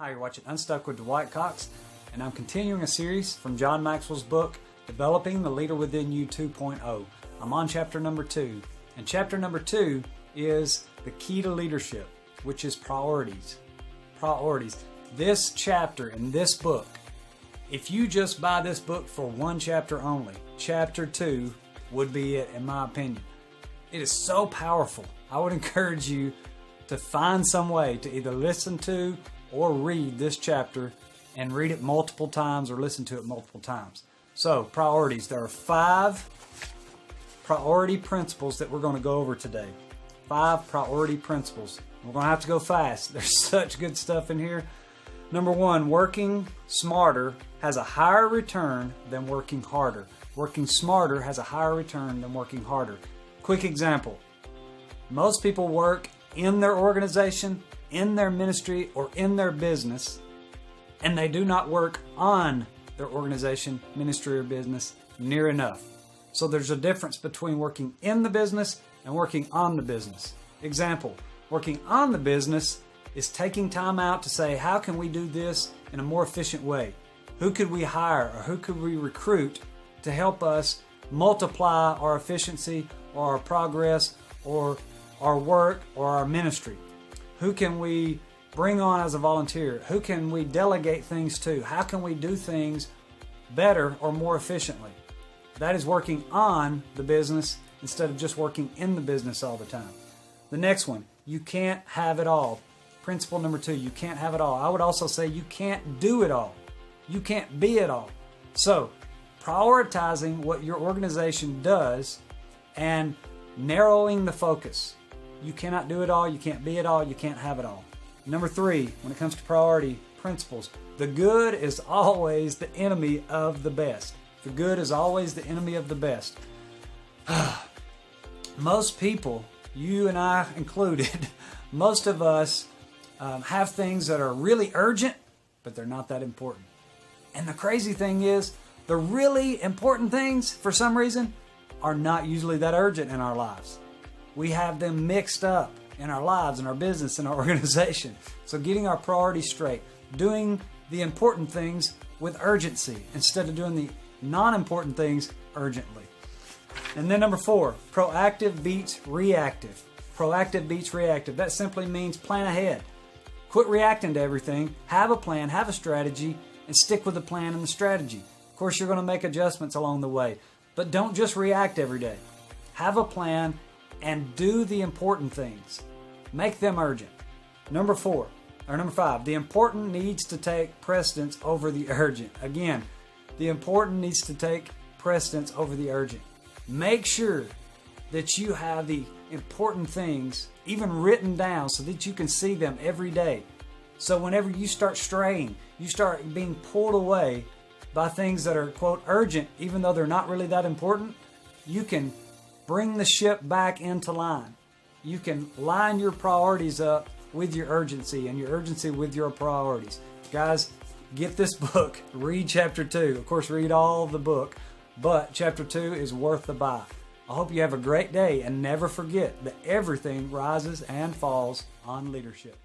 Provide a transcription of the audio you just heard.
Hi, you're watching Unstuck with Dwight Cox, and I'm continuing a series from John Maxwell's book, Developing the Leader Within You 2.0. I'm on chapter number 2, and chapter number 2 is the key to leadership, which is priorities. Priorities. This chapter in this book, if you just buy this book for one chapter only, chapter 2 would be it, in my opinion. It is so powerful. I would encourage you to find some way to either listen to or read this chapter and read it multiple times or listen to it multiple times. So, priorities. There are 5 priority principles that we're going to go over today. 5 priority principles. We're going to have to go fast. There's such good stuff in here. Number 1, working smarter has a higher return than working harder. Working smarter has a higher return than working harder. Quick example. Most people work in their organization, in their ministry, or in their business, and they do not work on their organization, ministry, or business near enough. So there's a difference between working in the business and working on the business. Example, working on the business is taking time out to say, how can we do this in a more efficient way? Who could we hire or who could we recruit to help us multiply our efficiency or our progress or our work or our ministry? Who can we bring on as a volunteer? Who can we delegate things to? How can we do things better or more efficiently? That is working on the business instead of just working in the business all the time. The next one, you can't have it all. Principle number 2, you can't have it all. I would also say you can't do it all. You can't be it all. So, prioritizing what your organization does and narrowing the focus. You cannot do it all, you can't be it all, you can't have it all. Number 3, when it comes to priority principles, the good is always the enemy of the best. The good is always the enemy of the best. Most people, you and I included, most of us have things that are really urgent, but they're not that important. And the crazy thing is, the really important things, for some reason, are not usually that urgent in our lives. We have them mixed up in our lives, in our business, in our organization. So getting our priorities straight, doing the important things with urgency instead of doing the non-important things urgently. And then number 4, proactive beats reactive. Proactive beats reactive. That simply means plan ahead. Quit reacting to everything. Have a plan, have a strategy, and stick with the plan and the strategy. Of course, you're going to make adjustments along the way, but don't just react every day. Have a plan and do the important things. Make them urgent. Number 5, the important needs to take precedence over the urgent. Again, the important needs to take precedence over the urgent. Make sure that you have the important things even written down so that you can see them every day. So whenever you start straying, you start being pulled away by things that are, quote, urgent, even though they're not really that important, you can bring the ship back into line. You can line your priorities up with your urgency and your urgency with your priorities. Guys, get this book. Read chapter 2. Of course, read all the book, but chapter 2 is worth the buy. I hope you have a great day, and never forget that everything rises and falls on leadership.